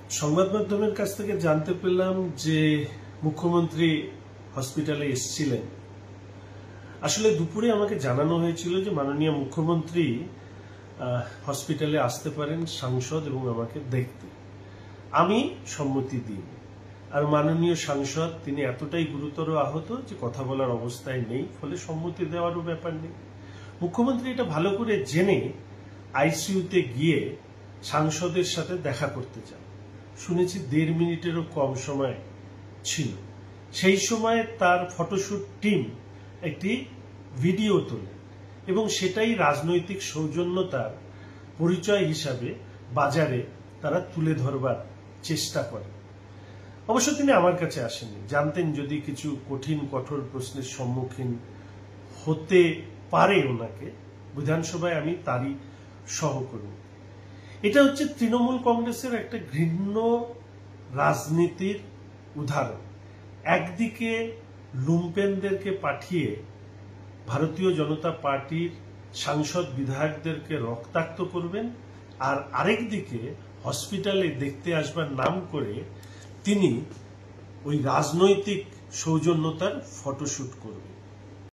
সংবাদ মাধ্যমের কাছ থেকে জানতে পেলাম যে মুখ্যমন্ত্রী হসপিটালে এসেছিলেন। আসলে দুপুরে আমাকে জানানো হয়েছিল যে মাননীয় মুখ্যমন্ত্রী হসপিটালে আসতে পারেন সাংসদ এবং আমাকে দেখতে। আমি সম্মতি দিই। আর মাননীয় সাংসদ তিনি এতটাই গুরুতর আহত যে কথা বলার অবস্থায় নেই, ফলে সম্মতি দেওয়ারও ব্যাপার নেই। মুখ্যমন্ত্রী এটা ভালো করে জেনে আইসিইউতে গিয়ে সাংসদের সাথে দেখা করতে চান। শুনেছি 1.5 মিনিটেরও কম সময় ছিল। সেই সময় তার ফটোশুট টিম একটি ভিডিও তোলে এবং সেটাই রাজনৈতিক সৌজন্যতার পরিচয় হিসাবে বাজারে তারা তুলে ধরবার চেষ্টা করে। অবশ্য তিনি আমার কাছে আসেননি, জানতেন যদি কিছু কঠিন কঠোর প্রশ্নের সম্মুখীন হতে পারে ওনাকে, বিধানসভায় আমি তারই সহকর্মী। এটা হচ্ছে তৃণমূল কংগ্রেসের একটা ঘৃণ্য রাজনীতির উদাহরণ। একদিকে লুম্পেনদেরকে পাঠিয়ে ভারতীয় জনতা পার্টির সাংসদ বিধায়কদেরকে রক্তাক্ত করবেন, আর আরেকদিকে হসপিটালে দেখতে আসবার নাম করে তিনি ওই রাজনৈতিক সৌজন্যতার ফটোশুট করবেন।